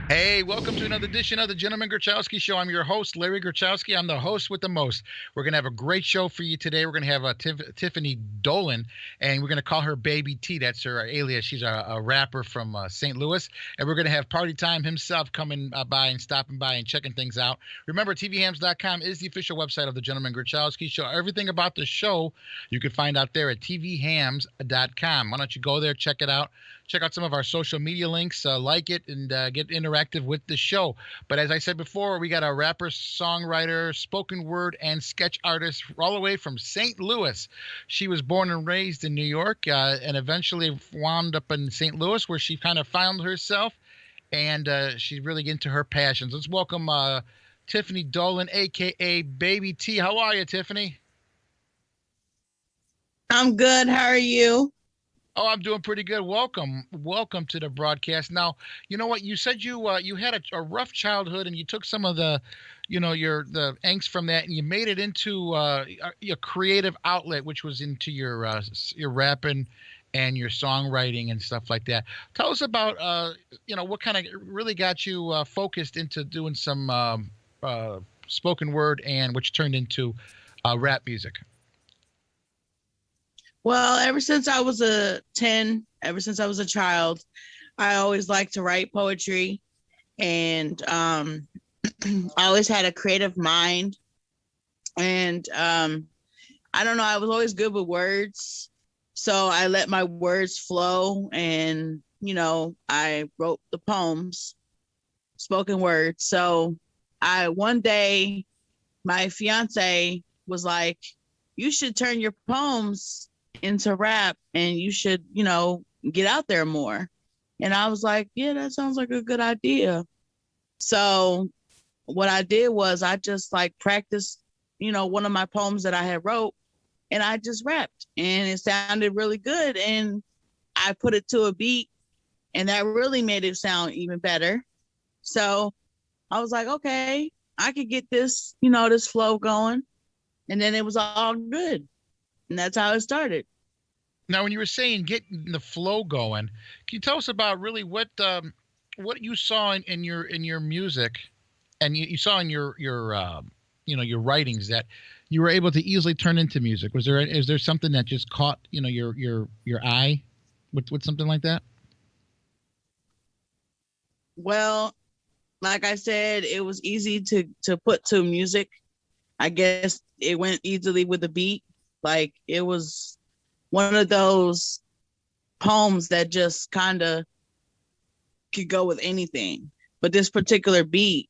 Hey, welcome to another edition of the Gentleman Gurchowski Show. I'm your host, Larry Gurchowski. I'm the host with the most. We're going to have a great show for you today. We're going to have Tiffany Dolan, and we're going to call her Baby T. That's her alias. She's a rapper from St. Louis. And we're going to have Party Time himself coming by and stopping by and checking things out. Remember, TVHams.com is the official website of the Gentleman Gurchowski Show. Everything about the show you can find out there at TVHams.com. Why don't you go there, check it out? Check out some of our social media links, like it, and get interactive with the show. But as I said before, we got a rapper, songwriter, spoken word, and sketch artist all the way from St. Louis. She was born and raised in New York and eventually wound up in St. Louis, where she kind of found herself, and she's really into her passions. Let's welcome Tiffany Dolan, a.k.a. Baby T. How are you, Tiffany? I'm good. How are you? Oh, I'm doing pretty good. Welcome to the broadcast. Now, you know what? You said you had a rough childhood, and you took some of the, the angst from that, and you made it into your creative outlet, which was into your rapping and your songwriting and stuff like that. Tell us about what kind of really got you focused into doing some spoken word, and which turned into rap music. Well, ever since I was a child, I always liked to write poetry, and I always had a creative mind. And I don't know, I was always good with words, so I let my words flow, and I wrote the poems, spoken word. So I one day, my fiance was like, "You should turn your poems into rap, and you should, get out there more." And I was like, yeah, that sounds like a good idea. So what I did was I just like practiced, one of my poems that I had wrote, and I just rapped, and it sounded really good. And I put it to a beat, and that really made it sound even better. So I was like, okay, I could get this, this flow going. And then it was all good. And that's how it started. Now, when you were saying getting the flow going, can you tell us about really what you saw in your music, and you saw in your writings that you were able to easily turn into music? Is there something that just caught your eye with something like that? Well, like I said, it was easy to put to music. I guess it went easily with the beat. Like it was one of those poems that just kind of could go with anything. But this particular beat,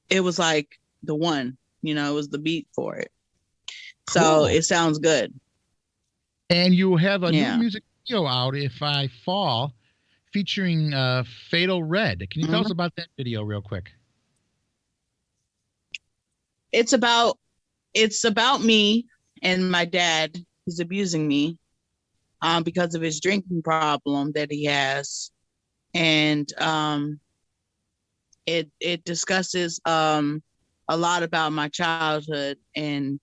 it was like the one, it was the beat for it. So Cool. it sounds good. And you have a new Yeah. music video out, "If I Fall," featuring Fatal Red. Can you tell us Mhm. about that video real quick? It's about it's about me and my dad. He's abusing me because of his drinking problem that he has. And it discusses a lot about my childhood, and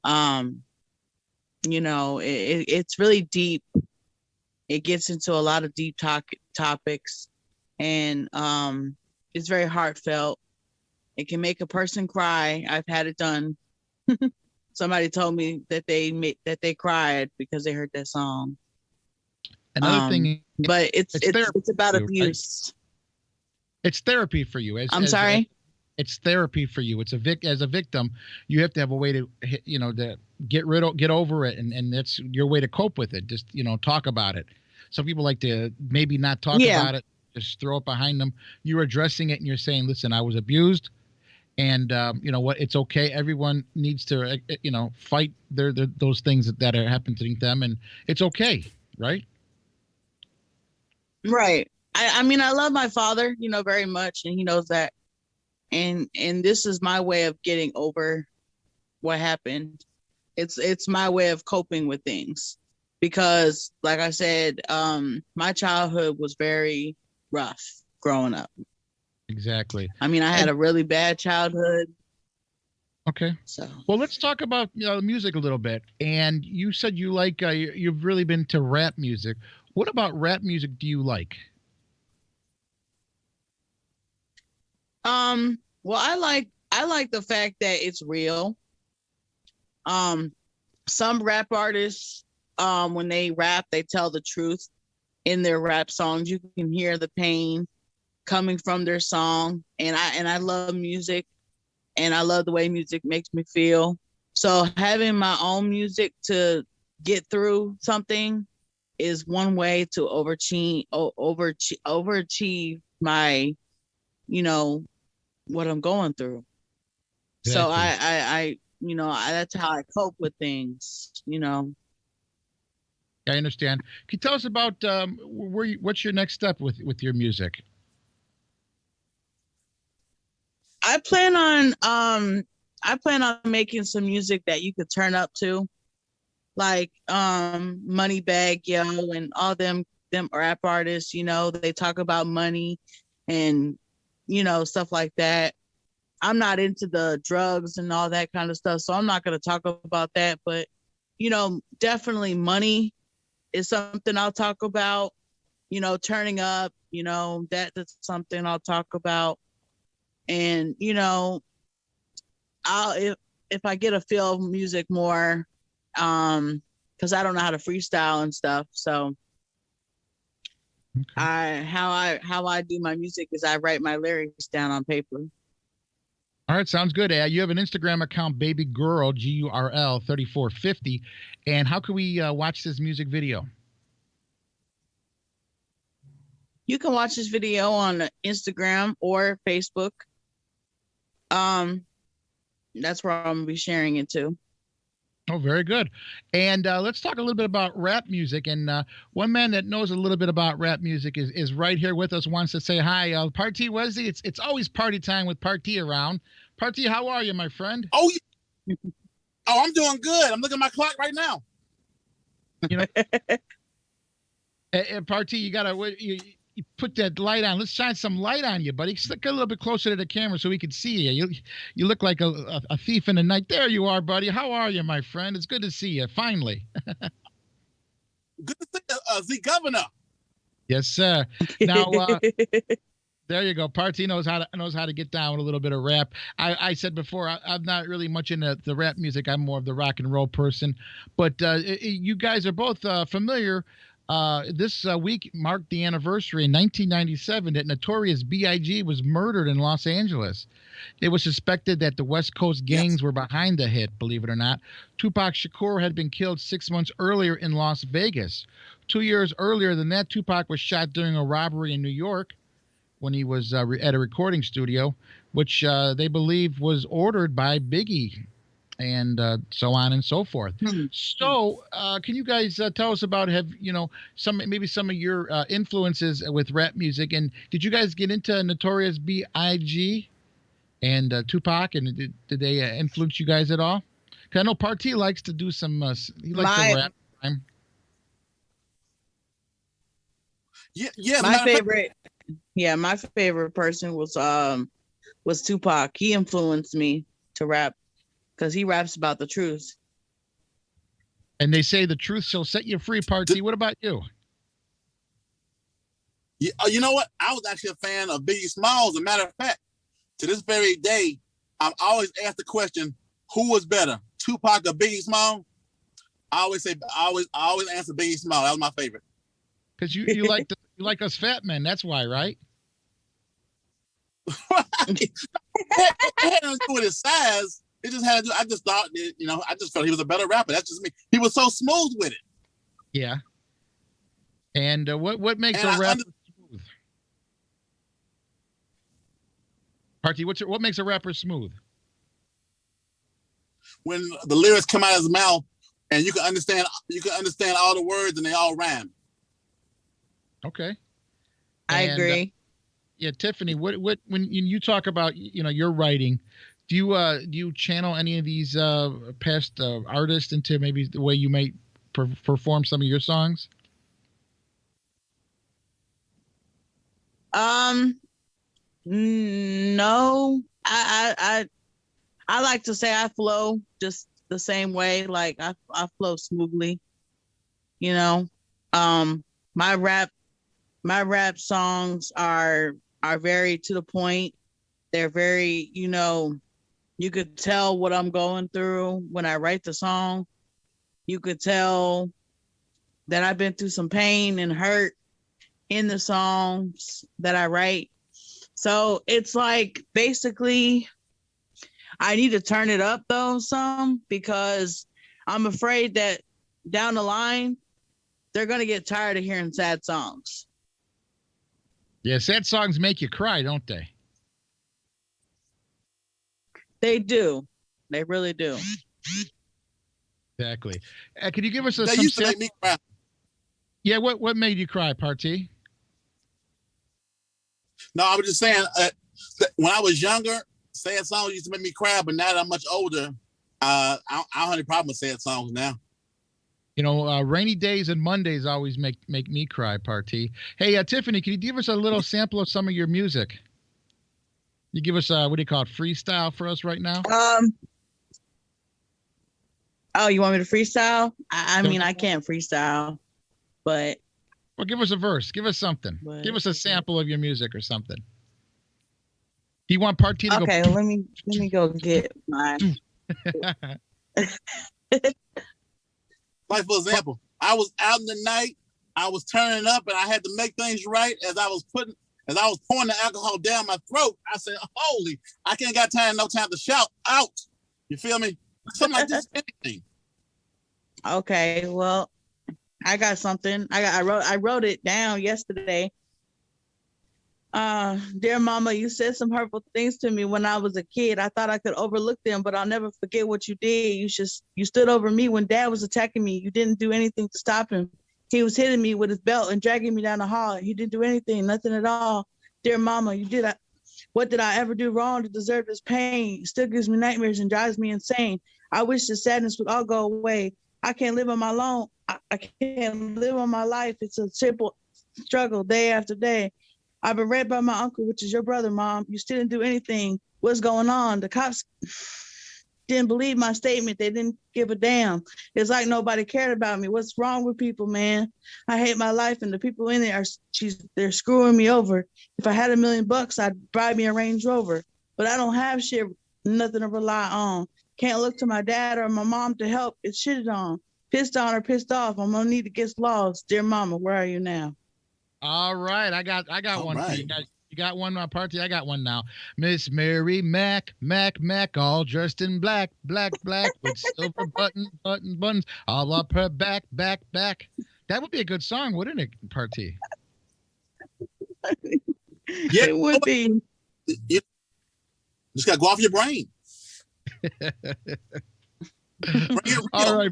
um, it's really deep. It gets into a lot of deep topics, and it's very heartfelt. It can make a person cry. I've had it done. Somebody told me that they cried because they heard that song. Another thing, But it's it's it's therapy it's about for you, right? abuse. It's therapy for you I'm sorry. it's therapy for you. It's as a victim, you have to have a way to to get over it, and that's your way to cope with it. Just talk about it. Some people like to maybe not talk Yeah. about it, just throw it behind them. You're addressing it, and you're saying, "Listen, I was abused, and you know what? It's okay. Everyone needs to fight those things that are happening to them, and it's okay, right?" Right. I mean, I love my father, very much, and he knows that. And this is my way of getting over what happened. It's my way of coping with things, because like I said, my childhood was very rough growing up. Exactly. I mean, I had And a really bad childhood. okay. So Well, let's talk about music a little bit. And you said you like you've really been to rap music. What about rap music do you like? Well, I like the fact that it's real. Um, some rap artists, when they rap, they tell the truth in their rap songs. You can hear the pain coming from their song, and I love music, and I love the way music makes me feel. So having my own music to get through something is one way to overachieve my, you know, what I'm going through. So Exactly. that's how I cope with things. I understand. Can you tell us about what's your next step with your music? I plan on I plan on making some music that you could turn up to, like Moneybag Yo and all them rap artists, they talk about money and stuff like that. I'm not into the drugs and all that kind of stuff, so I'm not going to talk about that, but definitely money is something I'll talk about, turning up, that's something I'll talk about. And I'll if I get a feel of music more, because I don't know how to freestyle and stuff. So Okay. how I do my music is I write my lyrics down on paper. All right, sounds good. You have an Instagram account, Baby Girl GURL 3450, and how can we watch this music video? You can watch this video on Instagram or Facebook. Um, that's where I'm gonna be sharing it to. Oh, very good. And let's talk a little bit about rap music. And one man that knows a little bit about rap music is right here with us. Wants to say hi. Party Wesley. It's always party time with Party around. Party, how are you, my friend? Oh, I'm doing good. I'm looking at my clock right now. You know, Party, you gotta you put that light on. Let's shine some light on you, buddy. Stick a little bit closer to the camera so we can see you. You look like a thief in the night. There you are, buddy. How are you, my friend? It's good to see you. Finally. Good to see the governor. Yes, sir. Now, there you go. Party knows how to get down with a little bit of rap. I said before I'm not really much into the rap music. I'm more of the rock and roll person. But you guys are both familiar. This week marked the anniversary in 1997 that Notorious B.I.G. was murdered in Los Angeles. It was suspected that the West Coast gangs Yes. were behind the hit, believe it or not. Tupac Shakur had been killed 6 months earlier in Las Vegas. 2 years earlier than that, Tupac was shot during a robbery in New York when he was at a recording studio, which they believe was ordered by Biggie, and so on and so forth. So, can you guys tell us about some of your influences with rap music, and did you guys get into Notorious B.I.G. and Tupac, and did they influence you guys at all? 'Cause I know Party likes to do some. He likes some my rap. Yeah. my favorite my favorite person was Tupac. He influenced me to rap because he raps about the truth. And they say the truth shall set you free. Party. What about you? You know what? I was actually a fan of Biggie Smalls. As a matter of fact, to this very day, I'm always asked the question, who was better, Tupac or Biggie Smalls? I always answer Biggie Smalls. That was my favorite. Because you like us fat men. That's why, right? It had nothing to do with his size. It just had to do. I just thought, I just felt he was a better rapper. That's just me. He was so smooth with it. Yeah. And what makes And a rapper smooth? Party, what makes a rapper smooth? When the lyrics come out of his mouth, and you can understand all the words, and they all rhyme. Okay. I And agree. yeah, Tiffany, what when you talk about your writing, do you channel any of these past artists into maybe the way you might perform some of your songs? No, I like to say I flow just the same way. Like I flow smoothly. You know, um, my rap songs are very to the point. They're very, you could tell what I'm going through when I write the song. You could tell that I've been through some pain and hurt in the songs that I write. So it's like basically I need to turn it up though some, because I'm afraid that down the line they're going to get tired of hearing sad songs. Yeah, sad songs make you cry, don't they? They do. They really do. Exactly. Can you give us They some used to make me cry. Yeah, what made you cry, Party? No, I was just saying, when I was younger, sad songs used to make me cry, but now that I'm much older, I don't have any problem with sad songs now. Rainy days and Mondays always make me cry, Party. Hey, Tiffany, can you give us a little sample of some of your music? You give us, what do you call it, freestyle for us right now? Oh, you want me to freestyle? I mean, I can't freestyle, but. Well, give us a verse. Give us something. But, give us a sample of your music or something. Do you want Party to go? Okay, let me go get mine. Like, for example, I was out in the night, I was turning up, and I had to make things right as I was pouring the alcohol down my throat. I said, holy, I can't got no time to shout out. You feel me? Something like this, anything. Okay, well, I got something. I wrote it down yesterday. Dear mama, you said some hurtful things to me when I was a kid. I thought I could overlook them, but I'll never forget what you did. You stood over me when dad was attacking me. You didn't do anything to stop him. He was hitting me with his belt and dragging me down the hall. You didn't do anything, nothing at all. Dear mama, what did I ever do wrong to deserve this pain? It still gives me nightmares and drives me insane. I wish the sadness would all go away. I can't live on my own. I can't live on my life. It's a simple struggle day after day. I've been raped by my uncle, which is your brother, Mom. You still didn't do anything. What's going on? The cops didn't believe my statement. They didn't give a damn. It's like nobody cared about me. What's wrong with people, man? I hate my life, and the people in it they're screwing me over. If I had $1 million, I'd buy me a Range Rover. But I don't have shit, nothing to rely on. Can't look to my dad or my mom to help. It's shitted on. Pissed on or pissed off. I'm gonna need to get lost. Dear mama, where are you now? All right, I got All one for right. you guys. You got one, Party? I got one now. Miss Mary Mac, all dressed in black, with silver buttons all up her back. That would be a good song, wouldn't it, Party? Yeah, It would be. You just got to go off your brain. All right.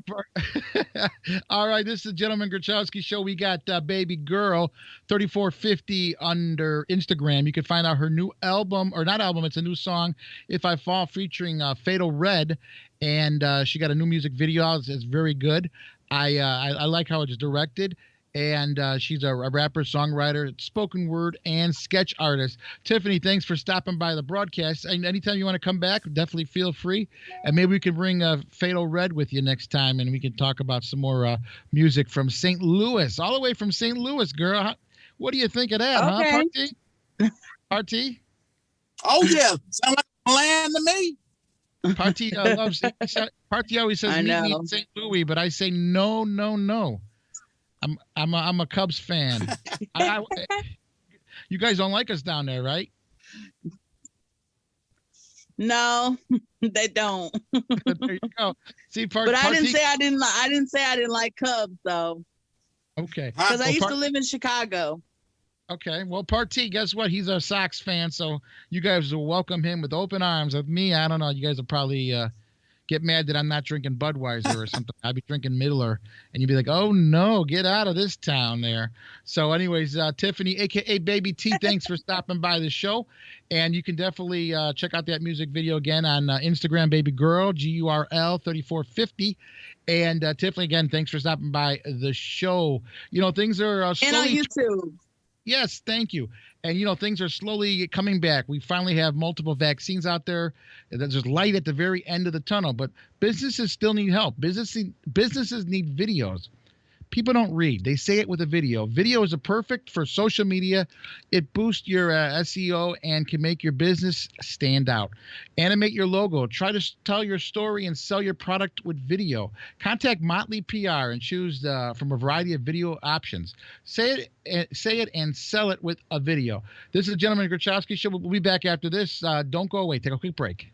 All right. This is the Gentleman Grachowski Show. We got Baby Girl 3450 under Instagram. You can find out her new album, or not album, it's a new song, If I Fall, featuring Fatal Red. And she got a new music video. It's very good. I like how it's directed. And she's a rapper, songwriter, spoken word, and sketch artist. Tiffany, thanks for stopping by the broadcast. And anytime you want to come back, definitely feel free. And maybe we can bring Fatal Red with you next time, and we can talk about some more music from St. Louis, all the way from St. Louis, girl. What do you think of that, Okay. huh, Party? Party? Oh, yeah. Sound like a land to me. Party loves it. Party always says, I meet me know. in St. Louis, but I say no. I'm a Cubs fan. You guys don't like us down there, right? No, they don't. There you go. See, But I didn't say I didn't like Cubs though, Okay. because I used to live in Chicago. Okay. Well, Party, guess what? He's a Sox fan, so you guys will welcome him with open arms. With me, I don't know. You guys will probably get mad that I'm not drinking Budweiser or something. I'd be drinking Miller, and you'd be like, oh, no, get out of this town there. So anyways, Tiffany, a.k.a. Baby T, thanks for stopping by the show. And you can definitely check out that music video again on Instagram, Baby Girl, GURL 3450. And Tiffany, again, thanks for stopping by the show. Things are slowly... And on YouTube. Yes, thank you. And, things are slowly coming back. We finally have multiple vaccines out there. There's light at the very end of the tunnel, but businesses still need help. Businesses need videos. People don't read. They say it with a video. Video is a perfect for social media. It boosts your SEO and can make your business stand out. Animate your logo. Try to tell your story and sell your product with video. Contact Motley PR and choose from a variety of video options. Say it and sell it with a video. This is the Gentleman Grachowski Show. We'll be back after this. Don't go away. Take a quick break.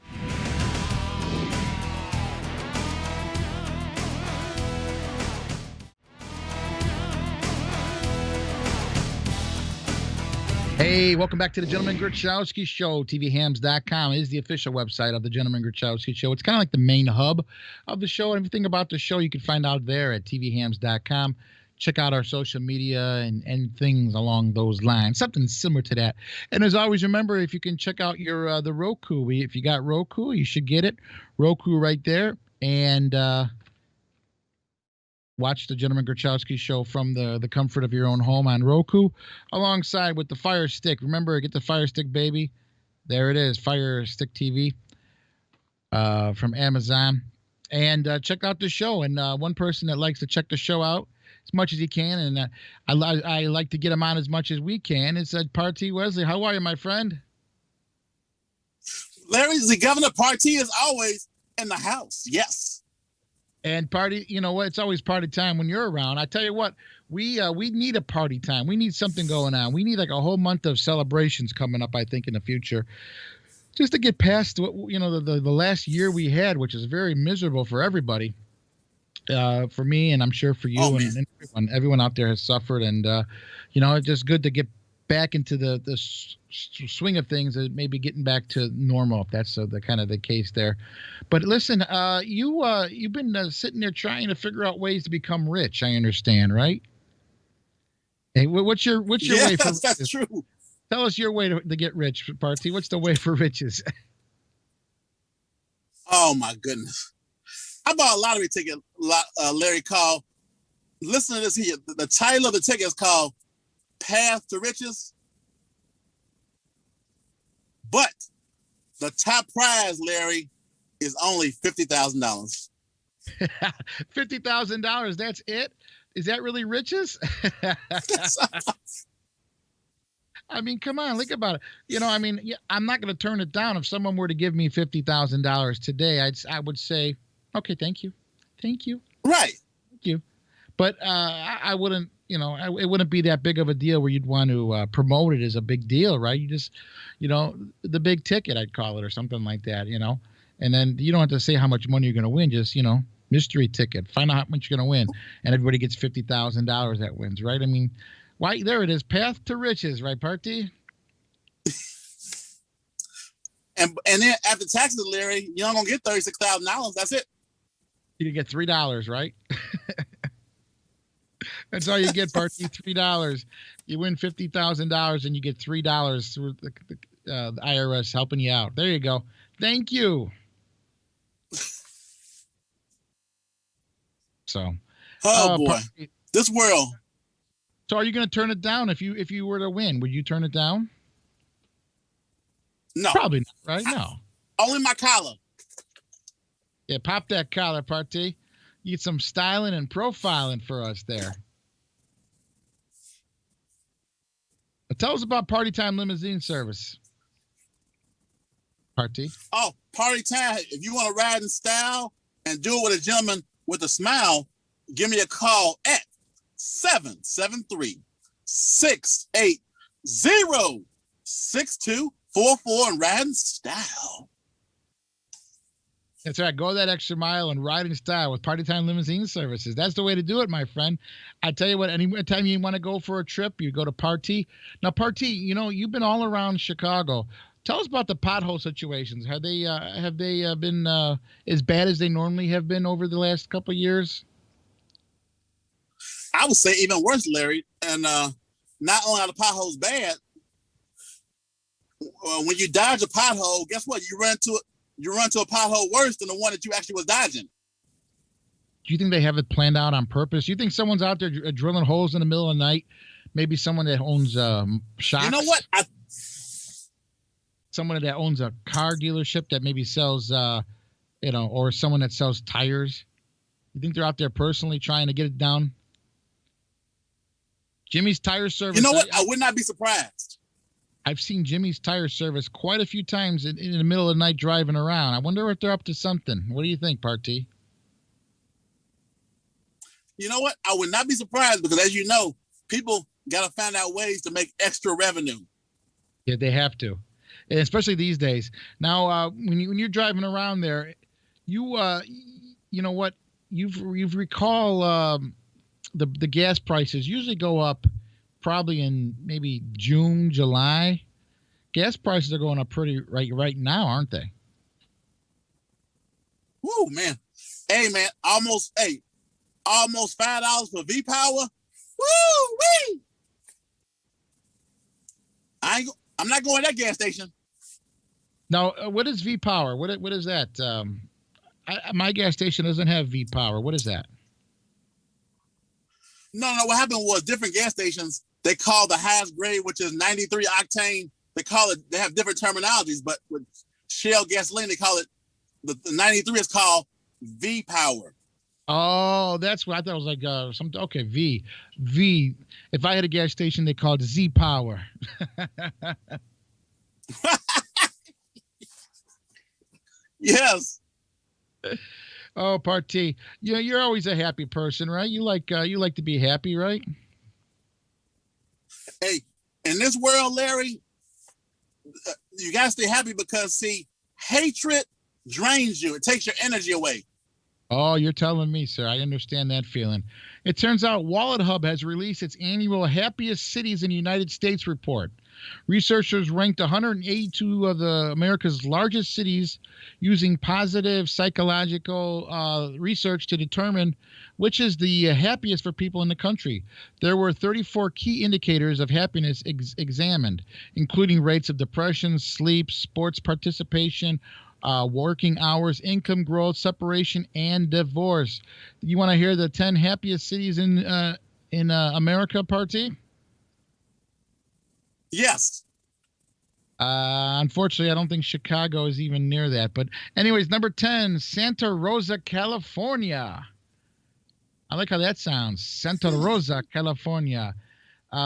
Hey, welcome back to the Gentleman Grachowski Show. TVHams.com is the official website of the Gentleman Grachowski Show. It's kind of like the main hub of the show. Everything about the show you can find out there at TVHams.com. Check out our social media and things along those lines, something similar to that. And as always, remember, if you can check out your the Roku. If you got Roku, you should get it. Roku right there. And watch the Gentleman Grachowski Show from the comfort of your own home on Roku, alongside with the Fire Stick. Remember, get the Fire Stick, baby. There it is, Fire Stick TV from Amazon. And check out the show. And one person that likes to check the show out as much as he can, and I like to get him on as much as we can, is Party Wesley. How are you, my friend? Larry, the governor Party is always in the house. Yes. And party, you know what? It's always party time when you're around. I tell you what, we need a party time. We need something going on. We need like a whole month of celebrations coming up, I think, in the future, just to get past what, the last year we had, which is very miserable for everybody. For me, and I'm sure for you, and everyone out there has suffered. And it's just good to get back into the swing of things, and maybe getting back to normal, if that's the kind of the case there. But listen, you've been sitting there trying to figure out ways to become rich. I understand, right? Hey, what's your way for riches? That's true. Tell us your way to get rich, Party. What's the way for riches? Oh my goodness. I bought a lottery ticket, Larry, called, listen to this here. The title of the ticket is called Path to Riches. But the top prize, Larry, is only $50,000. $50,000, that's it? Is that really riches? I mean, come on, think about it. I'm not going to turn it down. If someone were to give me $50,000 today, I would say, okay, thank you. Right. Thank you. But I wouldn't, it wouldn't be that big of a deal where you'd want to promote it as a big deal, right? You just, the big ticket, I'd call it, or something like that, And then you don't have to say how much money you're going to win. Just, mystery ticket. Find out how much you're going to win. And everybody gets $50,000 that wins, right? I mean, why? There it is. Path to riches, right, Party? And then after taxes, Larry, you're not going to get $36,000. That's it. You get $3, right? That's all you get, Party. $3. You win $50,000 and you get $3 through the IRS helping you out. There you go. Thank you. So, oh boy, Party, this world. So, are you going to turn it down if you were to win? Would you turn it down? No, probably not, right? No, only my collar. Yeah, pop that collar, Party. You get some styling and profiling for us there. Tell us about Party Time Limousine Service. Party. Oh, Party Time. If you want to ride in style and do it with a gentleman with a smile, give me a call at 773-680-6244 and ride in style. That's right. Go that extra mile and ride in style with Party Time Limousine Services. That's the way to do it, my friend. I tell you what, anytime you want to go for a trip, you go to Party. Now, Party, you've been all around Chicago. Tell us about the pothole situations. Have they been as bad as they normally have been over the last couple of years? I would say even worse, Larry. And not only are the potholes bad, when you dodge a pothole, guess what? You run to a pothole worse than the one that you actually was dodging. Do you think they have it planned out on purpose? Do you think someone's out there drilling holes in the middle of the night? Maybe someone that owns shocks. You know what? Someone that owns a car dealership that maybe sells, or someone that sells tires. You think they're out there personally trying to get it down? Jimmy's Tire Service. You know what? I would not be surprised. I've seen Jimmy's Tire Service quite a few times in the middle of the night driving around. I wonder if they're up to something. What do you think, Party? You know what? I would not be surprised because, as you know, people got to find out ways to make extra revenue. Yeah, they have to, and especially these days. Now, when you're driving around there, you know what? You've recall the gas prices usually go up probably in maybe June, July. Gas prices are going up pretty right now, aren't they? Woo, man. Hey, man, almost $5 for V-Power. Woo, wee. I'm not going to that gas station. Now, what is V-Power? What is that? My gas station doesn't have V-Power. What is that? No. What happened was different gas stations, they call the highest grade, which is 93 octane. They have different terminologies, but with Shell gasoline, they call it, the 93 is called V-Power. Oh, that's what I thought it was like something. Okay, V. If I had a gas station, they called Z Power. Yes. Oh, Party. You're always a happy person, right? You like to be happy, right? Hey, in this world, Larry, you gotta stay happy because see, hatred drains you. It takes your energy away. Oh, you're telling me, sir. I understand that feeling. It turns out Wallet Hub has released its annual Happiest Cities in the United States report. Researchers ranked 182 of America's largest cities using positive psychological research to determine which is the happiest for people in the country. There were 34 key indicators of happiness examined, including rates of depression, sleep, sports participation, working hours, income growth, separation, and divorce. You want to hear the 10 happiest cities in America, Party? Yes. Unfortunately, I don't think Chicago is even near that. But anyways, number 10, Santa Rosa, California. I like how that sounds. Santa Rosa, California.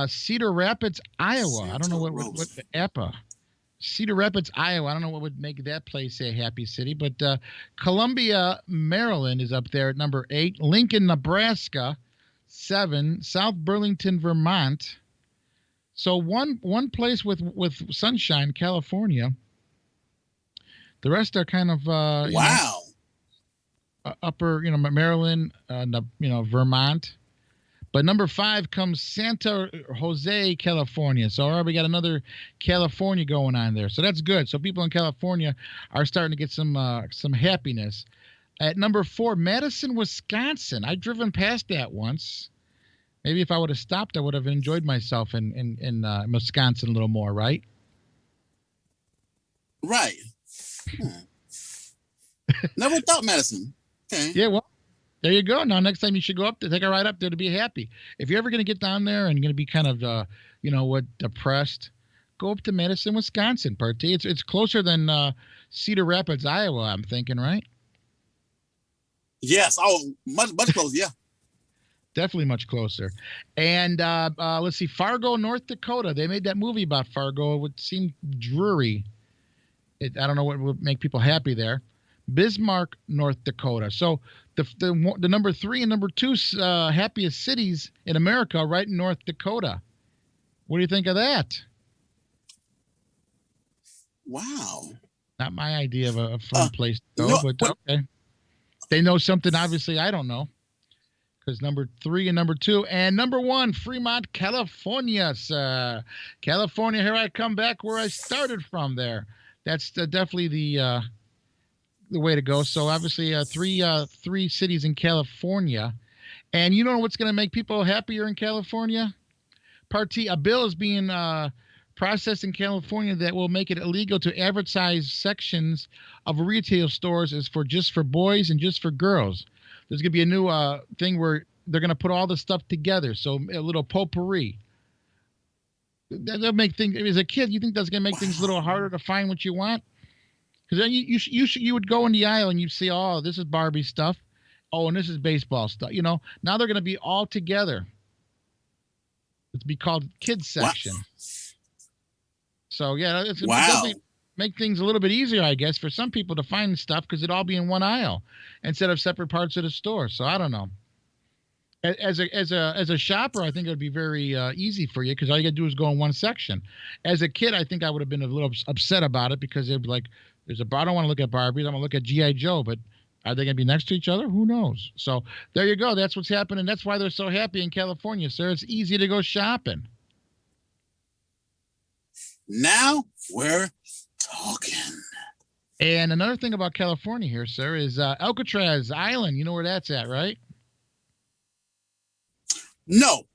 Cedar Rapids, Iowa. I don't know what the APA. Cedar Rapids, Iowa. I don't know what would make that place a happy city, but Columbia, Maryland is up there at number 8. Lincoln, Nebraska, 7. South Burlington, Vermont. So one place with sunshine, California. The rest are kind of wow. Upper, Maryland, Vermont. But number 5 comes Santa Jose, California. So already we got another California going on there. So that's good. So people in California are starting to get some happiness. At number 4, Madison, Wisconsin. I've driven past that once. Maybe if I would have stopped, I would have enjoyed myself in Wisconsin a little more, right? Right. Never thought Madison. Okay. Yeah, well, there you go. Now, next time you should go up there, take a ride up there to be happy. If you're ever going to get down there and you're going to be kind of, depressed, go up to Madison, Wisconsin, Party. It's closer than Cedar Rapids, Iowa, I'm thinking, right? Yes. Oh, much closer, yeah. Definitely much closer. And let's see, Fargo, North Dakota. They made that movie about Fargo. It would seem dreary. I don't know what would make people happy there. Bismarck, North Dakota. So the number 3 and number 2 happiest cities in America are right in North Dakota. What do you think of that? Wow. Not my idea of a fun place to go, but okay. They know something obviously I don't know. Because number 3 and number 2 and number 1, Fremont, California. California, here I come back where I started from there. That's definitely the way to go. So obviously 3 cities in California. And you know what's going to make people happier in California? A bill is being processed in California that will make it illegal to advertise sections of retail stores as just for boys and just for girls. There's going to be a new thing where they're going to put all the stuff together. So a little potpourri. That'll make things, as a kid, you think that's going to make things a little harder to find what you want? Because then you would go in the aisle and you'd see, oh, this is Barbie stuff. Oh, and this is baseball stuff. Now they're going to be all together. It's be called kids section. Wow. So yeah, it's Wow. definitely make things a little bit easier, I guess, for some people to find stuff because it'd all be in one aisle instead of separate parts of the store. So I don't know. As a shopper, I think it would be very easy for you because all you got to do is go in one section. As a kid, I think I would have been a little upset about it because they'd be like, "I don't want to look at Barbies. I'm gonna look at GI Joe." But are they gonna be next to each other? Who knows? So there you go. That's what's happening. That's why they're so happy in California, sir. It's easy to go shopping. Now we're talking. And another thing about California here, sir, is Alcatraz Island. You know where that's at, right? No.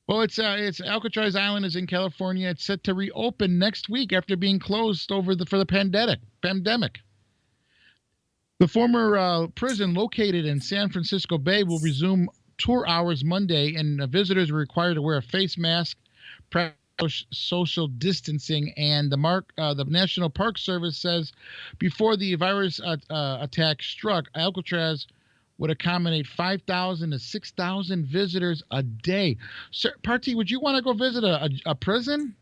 Well, it's Alcatraz Island is in California. It's set to reopen next week after being closed for the pandemic. The former prison located in San Francisco Bay will resume tour hours Monday, and visitors are required to wear a face mask, practice social distancing, and the National Park Service says before the virus attack struck, Alcatraz would accommodate 5,000 to 6,000 visitors a day. Sir, Party, would you want to go visit a prison?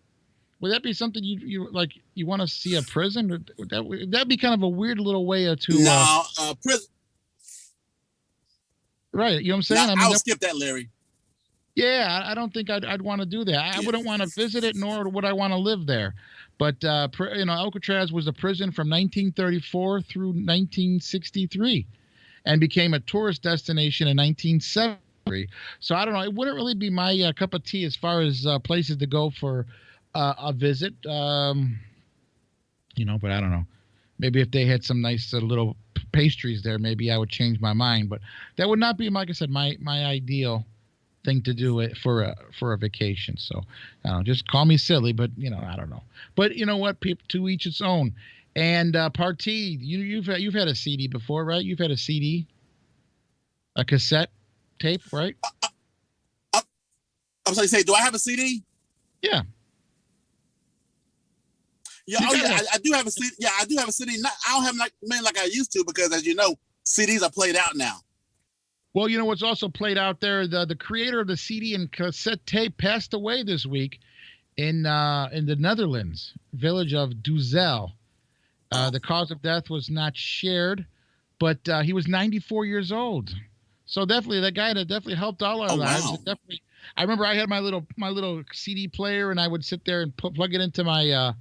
Would that be something you like? You want to see a prison? Would that be kind of a weird little way to? No, prison. Right, you know what I'm saying? No, I would skip that, Larry. Yeah, I don't think I'd want to do that. I wouldn't want to visit it, nor would I want to live there. But Alcatraz was a prison from 1934 through 1963, and became a tourist destination in 1973. So I don't know. It wouldn't really be my cup of tea as far as places to go for a visit. But I don't know. Maybe if they had some nice little pastries there, maybe I would change my mind. But that would not be, like I said, my ideal thing to do it for a vacation. So I don't know, just call me silly, but I don't know. But you know what? People, to each its own. And Party, you've had a CD before, right? You've had a CD, a cassette tape, right? I was going to say, do I have a CD? Yeah. Yeah. I do have a CD. Yeah, I do have a CD. I don't have like I used to because, as you know, CDs are played out now. Well, you know what's also played out there? The creator of the CD and cassette tape passed away this week in the Netherlands, village of Duzel. The cause of death was not shared, but he was 94 years old. So definitely, that guy that definitely helped all our lives. Wow. Definitely, I remember I had my little CD player, and I would sit there and plug it into my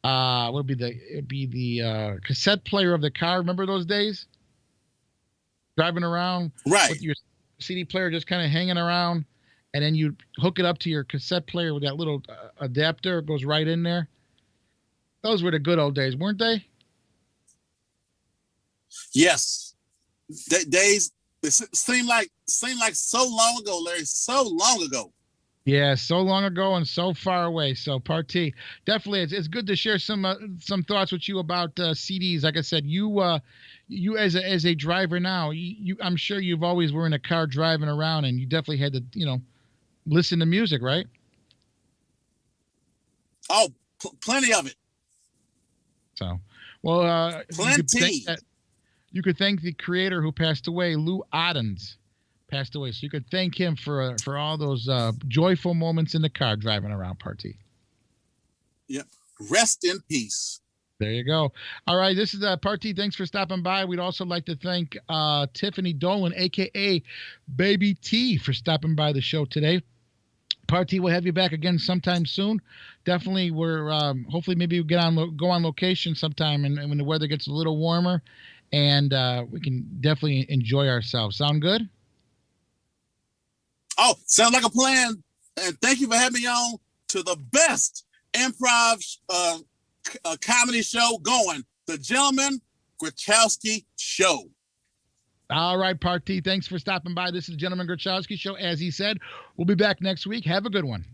it'd be the cassette player of the car. Remember those days? Driving around with your CD player just kind of hanging around, and then you hook it up to your cassette player with that little adapter. It goes right in there. Those were the good old days, weren't they? Yes. Days seem like so long ago, Larry. So long ago. Yeah, so long ago and so far away. So, Party, definitely, it's good to share some thoughts with you about CDs. Like I said, you as a driver now, I'm sure you've always were in a car driving around, and you definitely had to listen to music, right? Oh, plenty of it. So, well, plenty. You could thank the creator who passed away, Lou Oddens. Passed away, so you could thank him for all those joyful moments in the car driving around, Party. Yep. Rest in peace. There you go. All right, this is Party. Thanks for stopping by. We'd also like to thank Tiffany Dolan, aka Baby T, for stopping by the show today. Party, we'll have you back again sometime soon. Definitely, we're hopefully maybe we'll go on location sometime, and when the weather gets a little warmer, and we can definitely enjoy ourselves. Sound good? Oh, sounds like a plan. And thank you for having me on to the best improv comedy show going, the Gentleman Grachowski Show. All right, Party. Thanks for stopping by. This is the Gentleman Grachowski Show. As he said, we'll be back next week. Have a good one.